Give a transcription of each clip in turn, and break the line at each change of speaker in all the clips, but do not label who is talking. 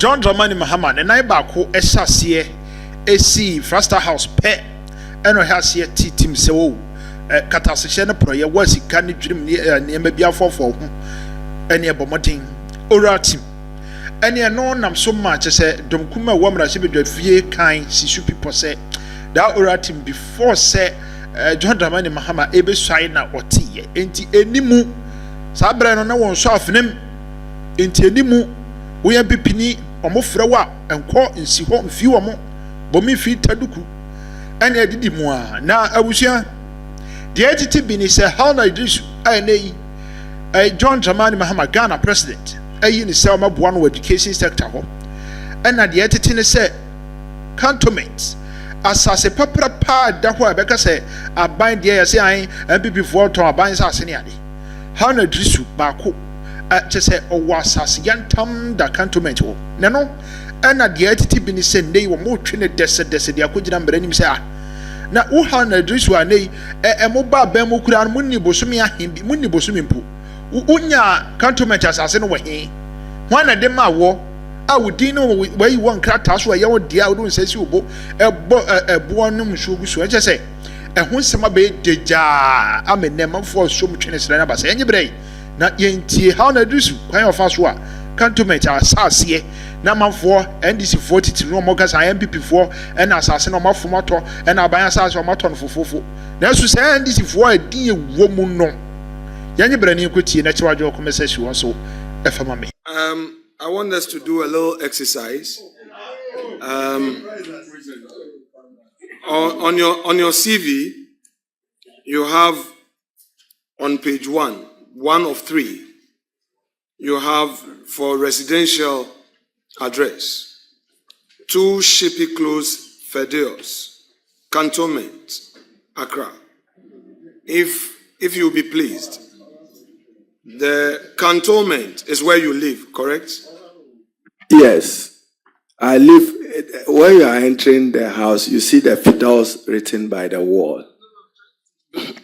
John Dramani Mahama ne nan baako ɛhyɛaseɛ esi Frasta House pɛ ɛna ɔhyɛaseɛ team sɛ wo katasehyɛ ne prɔyɛ wɔ sika ne dwurim ne nneɛma bi afɔfɔ ho ɛne ɛbɔmɔden oral team ɛne ɛno nam so ma kyɛ sɛ domkum a wɔ mmarahyɛ badwa fie kan sisu pipɔ sɛ that oral team before sɛ John Dramani Mahama ebesua na ɔteyɛ enti enimu saa brɛ no na wɔn so afenem enti enimu woyɛ bipini omofrɛ wa enko nsi ho mfi wo mo bomi fi taduku ene adidi mu a na abusua de agiti bi ni sɛ Hana Idris ai John Dramani Mahama Ghana president ayi ni sɛ omaboa no education sector ho ɛna de atete ne sɛ Cantonments asase papra pa da ho abɛka sɛ aban de yɛ sɛ an MPP for to aban sɛ ase ne ade Hana Idris baako just say asase yantam da Cantonment ho neno ɛna de atiti bi ni sɛ nei wo mo twe ne dese de akogina mbere nim sɛ na wo Hana Idris wa nei mo ba ban mo kura no munni bosomi ahembi munni bosomi mpo unya Cantonment asase no wɔ he ho na de ma wo a wo din no wai won krata so ya wo dia wo don sɛ si obo ɛbo no msuo gu so ɛkyɛ sɛ ɛho nsɛma be degya amenem for so mtwe ne sɛ na ba sɛ enye brɛ na yentie Hana Idris kwan ofa so a Cantonment asase na manfo NDC 40 no mo gasa MPP for na asase no mafomato na aban asase o mato no fofofo na so sɛ NDC for adin ewo mu no yenye brani kotie na chiwaje o komesasi won so efama me.
I want us to do a little exercise. On your CV, you have on page 1 of 3, you have for residential address, 2 Shippy Close, Fedeos, Cantonment, Accra. If you be pleased, the Cantonment is where you live, correct?
Yes, I live. When you are entering the house, you see the Fedeos written by the wall.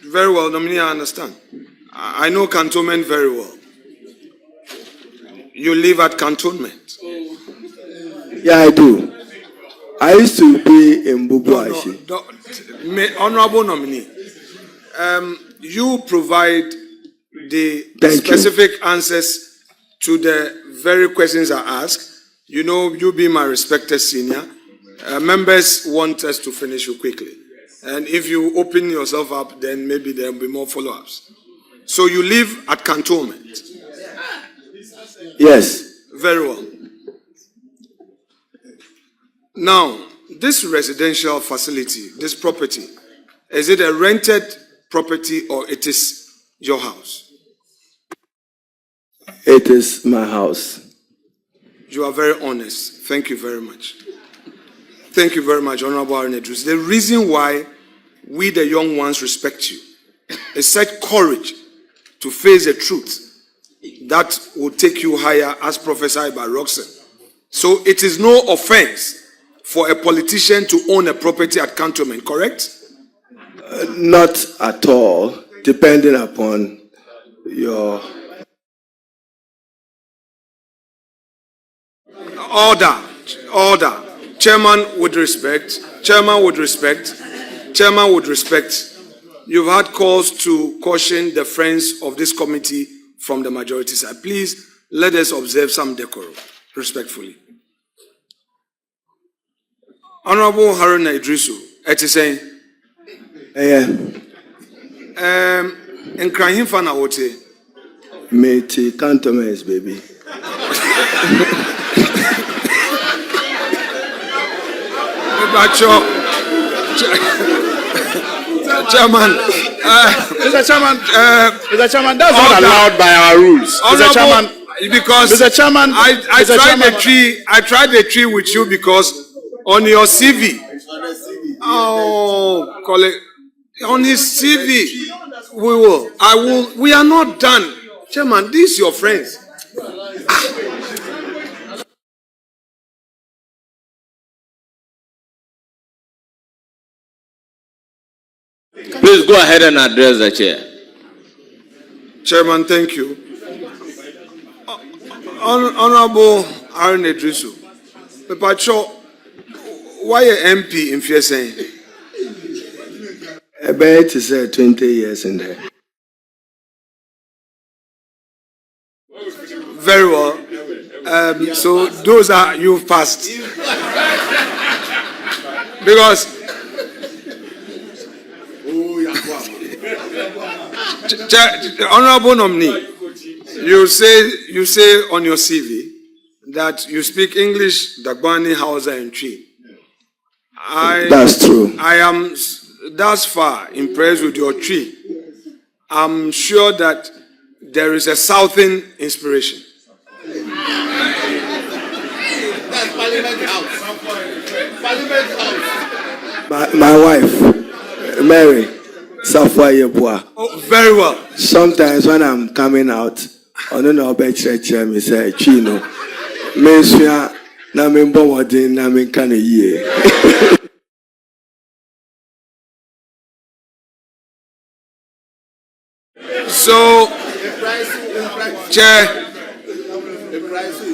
Very well, Dominic, I understand. I know Cantonment very well. You live at Cantonment?
Yeah, I do. I used to be in Bubuashi.
Honorable nominee, you provide the specific answers to the very questions I ask. You know, you be my respected senior. Members want us to finish you quickly. And if you open yourself up, then maybe there will be more follow-ups. So you live at Cantonment?
Yes.
Very well. Now, this residential facility, this property, is it a rented property or it is your house?
It is my house.
You are very honest. Thank you very much. Thank you very much, Honorable Hana Idris. The reason why we, the young ones, respect you is such courage to face the truth that will take you higher, as prophesied by Roxanne. So it is no offense for a politician to own a property at Cantonment, correct?
Not at all, depending upon your... Order. Chairman would respect. You've had calls to caution the friends of this committee from the majority side. Please, let us observe some decorum, respectfully. Honorable Hana Idris, it is saying, in Krahim Fana Wote, Meti Cantonments, baby.
Chairman,
Mr. Chairman, that's not allowed by our rules.
Mr. Chairman, because
Mr. Chairman,
I tried the tree with you because on your CV. Oh, colleague, on his CV, we are not done. Chairman, these your friends.
Please go ahead and address the chair.
Chairman, thank you. Honorable Hana Idris, Pacho, why a MP in Fiesane?
I bet it's 20 years in there.
Very well. So those are you've passed. Because Honorable nominee, you say on your CV that you speak English, Dagbani, Hausa, and Twi.
That's true.
I am thus far impressed with your Twi. I'm sure that there is a Southern inspiration.
That's Parliament House. Parliament House.
My wife, Mary, Safwa Yebua.
Oh, very well.
Sometimes when I'm coming out, I don't know about church, me say, Chino, Messia, Namin Bowadin, Namin Kanaye.
So, Chair,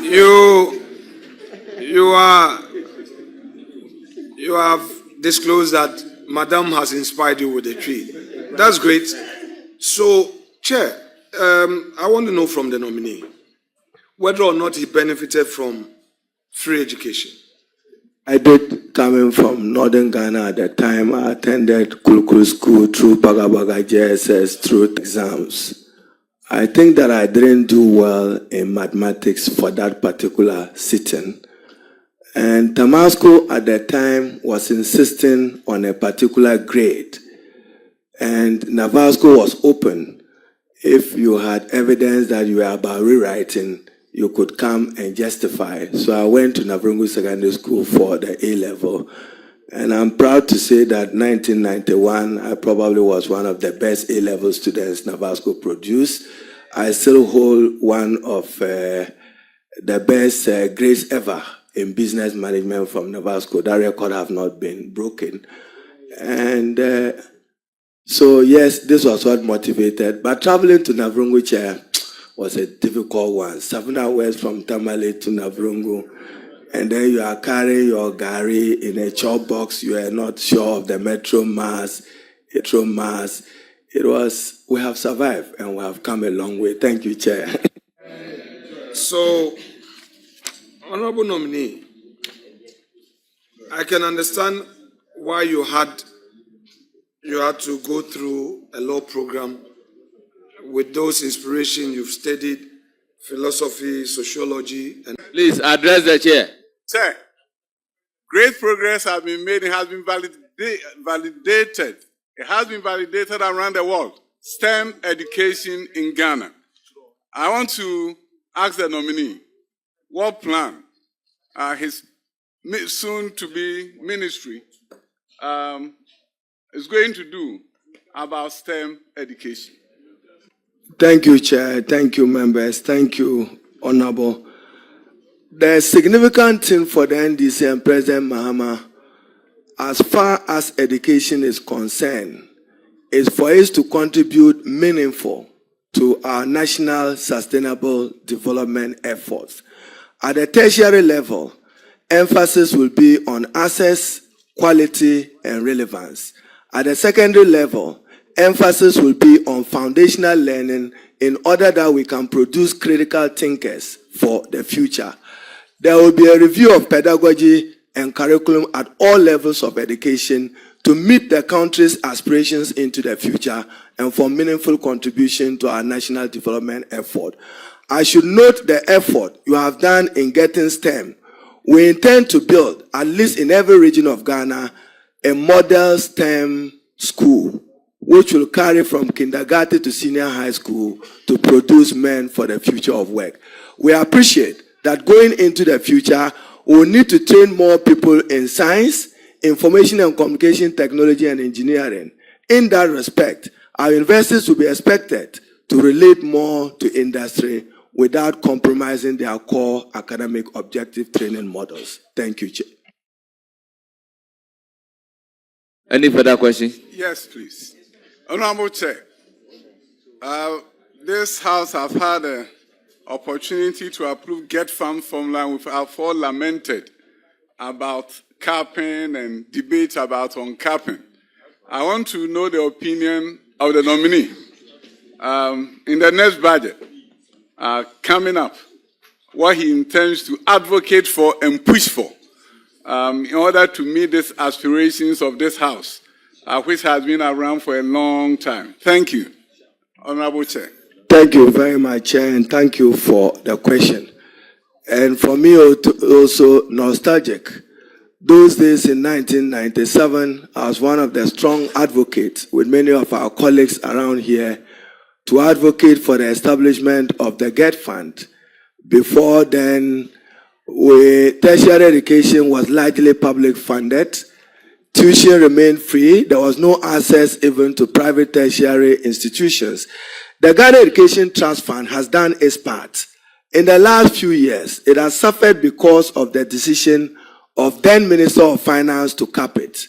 you have disclosed that Madam has inspired you with a tree. That's great. So, Chair, I want to know from the nominee whether or not he benefited from free education.
I did, coming from Northern Ghana at the time. I attended Kulkul School through Bagabaga JSS, through exams. I think that I didn't do well in mathematics for that particular sitting. And Tamasco at that time was insisting on a particular grade. And Navasco was open. If you had evidence that you were about rewriting, you could come and justify. So I went to Navrungu Secondary School for the A-level. And I'm proud to say that 1991, I probably was one of the best A-level students Navasco produced. I still hold one of the best grades ever in business management from Navasco. That record have not been broken. And so yes, this was what motivated. But traveling to Navrungu Chair was a difficult one. 7 hours from Tamale to Navrungu. And then you are carrying your gari in a chop box. You are not sure of the metro mass. It was, we have survived and we have come a long way. Thank you, Chair.
So, Honorable nominee, I can understand why you had to go through a law program with those inspirations you've studied, philosophy, sociology, and
Please address the chair.
Sir, great progress has been made. It has been validated. It has been validated around the world. STEM education in Ghana. I want to ask the nominee what plan his soon-to-be ministry is going to do about STEM education.
Thank you, Chair. Thank you, members. Thank you, Honorable. The significant thing for the NDC and President Mahama, as far as education is concerned, is for us to contribute meaningful to our national sustainable development efforts. At the tertiary level, emphasis will be on access, quality, and relevance. At the secondary level, emphasis will be on foundational learning in order that we can produce critical thinkers for the future. There will be a review of pedagogy and curriculum at all levels of education to meet the country's aspirations into the future and for meaningful contribution to our national development effort. I should note the effort you have done in getting STEM. We intend to build, at least in every region of Ghana, a model STEM school, which will carry from kindergarten to senior high school to produce men for the future of work. We appreciate that going into the future, we will need to train more people in science, information and communication technology, and engineering. In that respect, our universities will be expected to relate more to industry without compromising their core academic objective training models. Thank you, Chair.
Any further questions?
Yes, please. Honorable Chair, this House have had an opportunity to approve Getfund formula, which I've all lamented about capping and debate about uncapping. I want to know the opinion of the nominee. In the next budget coming up, what he intends to advocate for and push for in order to meet these aspirations of this House, which has been around for a long time. Thank you, Honorable Chair.
Thank you very much, Chair, and thank you for the question. And for me, also nostalgic. Those days in 1997, I was one of the strong advocates with many of our colleagues around here to advocate for the establishment of the Getfund. Before then, tertiary education was largely public funded. Tuition remained free. There was no access even to private tertiary institutions. The Ghana Education Trust Fund has done its part. In the last few years, it has suffered because of the decision of then Minister of Finance to cap it.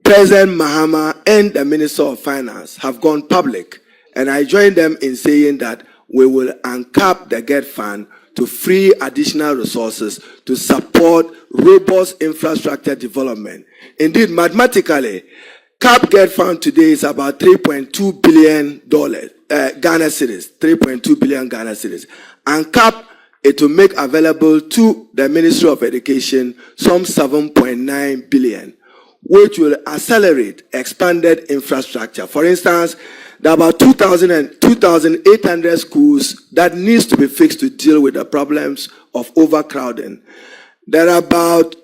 President Mahama and the Minister of Finance have gone public, and I join them in saying that we will uncap the Getfund to free additional resources to support robust infrastructure development. Indeed, mathematically, cap Getfund today is about $3.2 billion Ghana cedis, 3.2 billion Ghana cedis. Uncap it will make available to the Ministry of Education some 7.9 billion, which will accelerate expanded infrastructure. For instance, there are about 2,800 schools that needs to be fixed to deal with the problems of overcrowding. There are about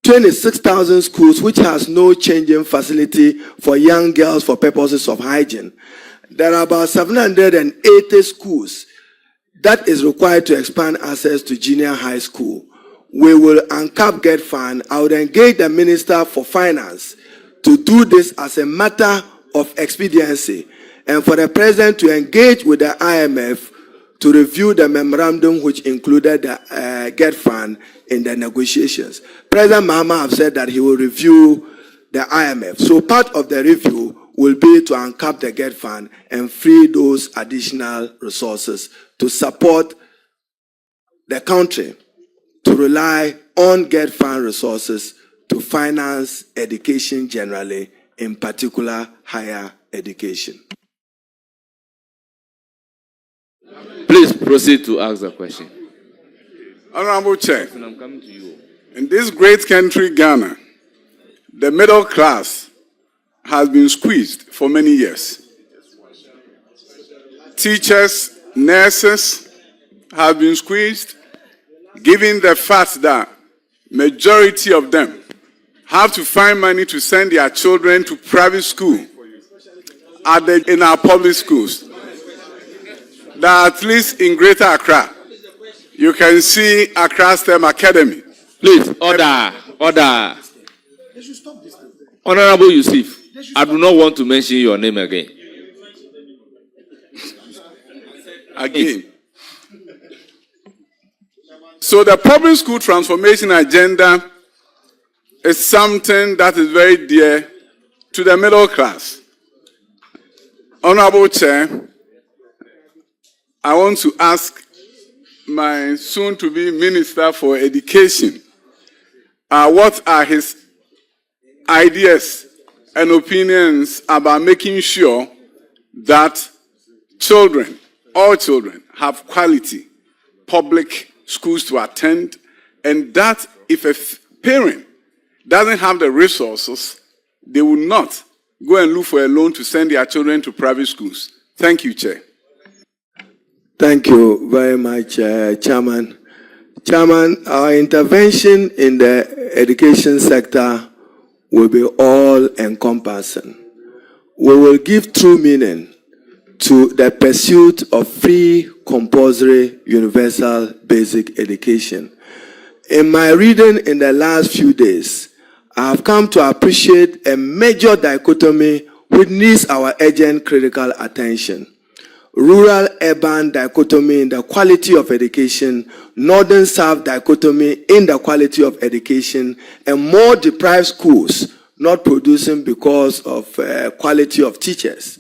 26,000 schools which has no changing facility for young girls for purposes of hygiene. There are about 780 schools that is required to expand access to junior high school. We will uncap Getfund. I would engage the Minister for Finance to do this as a matter of expediency, and for the President to engage with the IMF to review the memorandum which included the Getfund in the negotiations. President Mahama have said that he will review the IMF. So part of the review will be to uncap the Getfund and free those additional resources to support the country to rely on Getfund resources to finance education generally, in particular higher education.
Please proceed to ask the question.
Honorable Chair,
I'm coming to you.
in this great country, Ghana, the middle class has been squeezed for many years. Teachers, nurses have been squeezed, given the fact that majority of them have to find money to send their children to private school in our public schools. That at least in Greater Accra, you can see Accra STEM Academy.
Please, order. Honorable Yusuf, I do not want to mention your name again.
So the public school transformation agenda is something that is very dear to the middle class. Honorable Chair, I want to ask my soon-to-be Minister for Education, what are his ideas and opinions about making sure that children, all children, have quality public schools to attend, and that if a parent doesn't have the resources, they will not go and look for a loan to send their children to private schools. Thank you, Chair.
Thank you very much, Chairman. Chairman, our intervention in the education sector will be all-encompassing. We will give true meaning to the pursuit of free, compulsory, universal basic education. In my reading in the last few days, I have come to appreciate a major dichotomy which needs our urgent critical attention. Rural-urban dichotomy in the quality of education, northern-south dichotomy in the quality of education, and more deprived schools not producing because of quality of teachers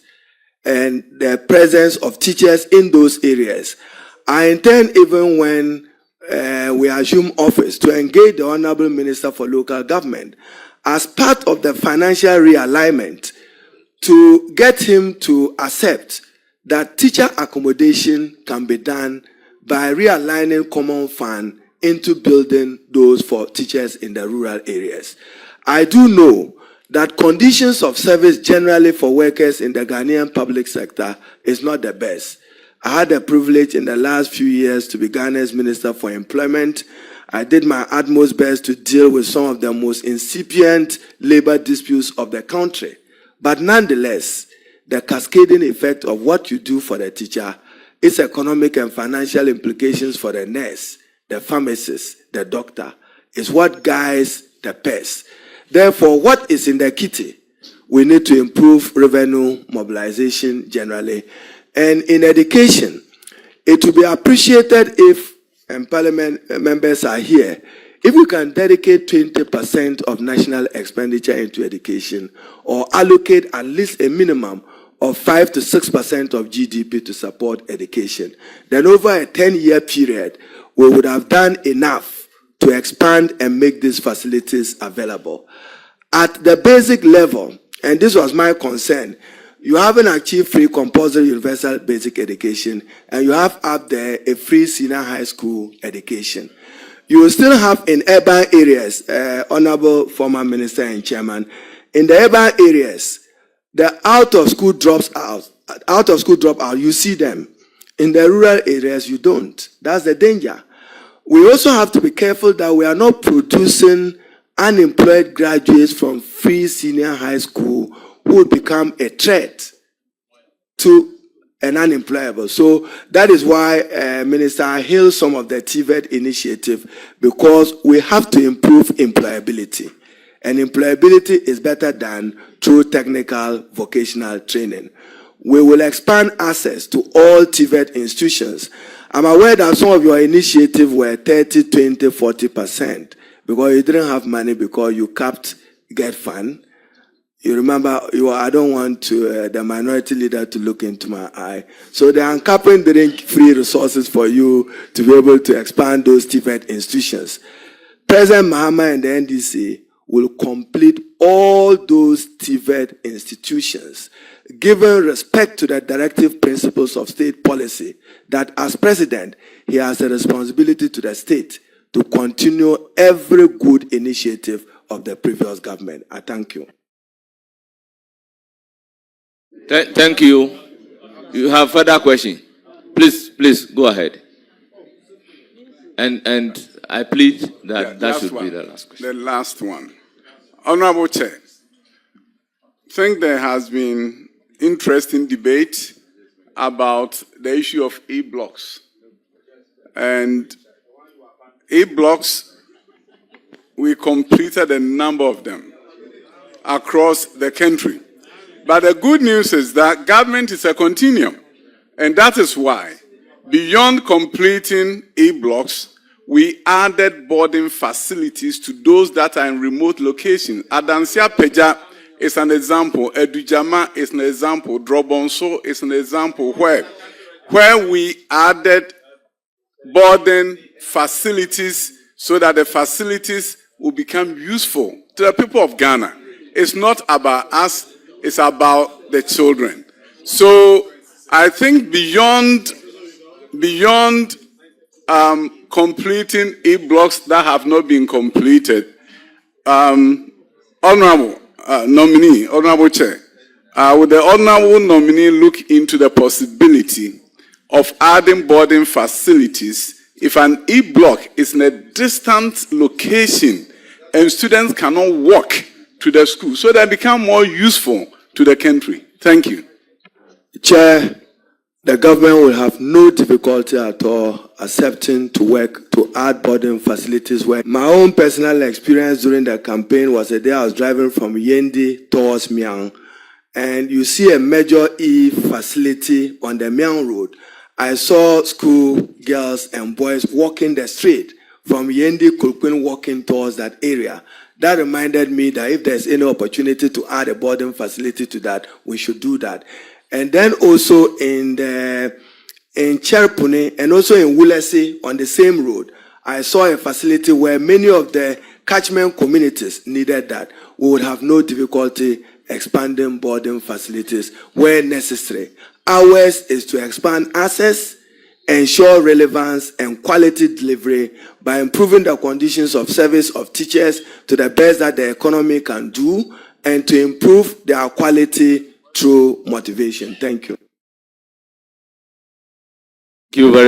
and the presence of teachers in those areas. I intend, even when we assume office to engage the Honorable Minister for Local Government as part of the financial realignment to get him to accept that teacher accommodation can be done by realigning common fund into building those for teachers in the rural areas. I do know that conditions of service generally for workers in the Ghanaian public sector is not the best. I had the privilege in the last few years to be Ghana's Minister for Employment. I did my utmost best to deal with some of the most incipient labor disputes of the country. But nonetheless, the cascading effect of what you do for the teacher, its economic and financial implications for the nurse, the pharmacist, the doctor, is what guides the purse. Therefore, what is in the kitty? We need to improve revenue mobilization generally. And in education, it will be appreciated if, and Parliament members are here, if we can dedicate 20% of national expenditure into education or allocate at least a minimum of 5 to 6% of GDP to support education, then over a 10-year period, we would have done enough to expand and make these facilities available. At the basic level, and this was my concern, you haven't achieved free compulsory universal basic education, and you have up there a free senior high school education. You will still have in urban areas, Honorable former Minister and Chairman, in the urban areas, the out of school dropout, you see them. In the rural areas, you don't. That's the danger. We also have to be careful that we are not producing unemployed graduates from free senior high school who would become a threat to an unemployable. So that is why Minister hails some of the TVET initiative, because we have to improve employability. And employability is better done through technical vocational training. We will expand access to all TVET institutions. I'm aware that some of your initiatives were 30, 20, 40%, because you didn't have money because you capped Getfund. You remember, I don't want the minority leader to look into my eye. So the uncapping didn't free resources for you to be able to expand those TVET institutions. President Mahama and the NDC will complete all those TVET institutions, giving respect to the directive principles of state policy, that as president, he has a responsibility to the state to continue every good initiative of the previous government. I thank you.
Thank you. You have further question? Please go ahead. And I plead that that should be the last question.
The last one. Honorable Chair, I think there has been interesting debate about the issue of E-blocks. And E-blocks, we completed a number of them across the country. But the good news is that government is a continuum. And that is why, beyond completing E-blocks, we added boarding facilities to those that are in remote locations. Adansia Peja is an example. Edujama is an example. Drobonso is an example where we added boarding facilities so that the facilities will become useful to the people of Ghana. It's not about us. It's about the children. So I think beyond completing E-blocks that have not been completed, Honorable nominee, Honorable Chair, would the Honorable nominee look into the possibility of adding boarding facilities if an E-block is in a distant location and students cannot walk to the school, so they become more useful to the country? Thank you.
Chair, the government will have no difficulty at all accepting to work to add boarding facilities. Where my own personal experience during the campaign was a day I was driving from Yendi towards Miang, and you see a major E facility on the Miang Road. I saw school girls and boys walking the street from Yendi Kulkwin walking towards that area. That reminded me that if there's any opportunity to add a boarding facility to that, we should do that. And then also in Cherpune and also in Wulesi on the same road, I saw a facility where many of the catchment communities needed that. We would have no difficulty expanding boarding facilities where necessary. Ours is to expand access, ensure relevance and quality delivery by improving the conditions of service of teachers to the best that the economy can do, and to improve their quality through motivation. Thank you.
Thank you very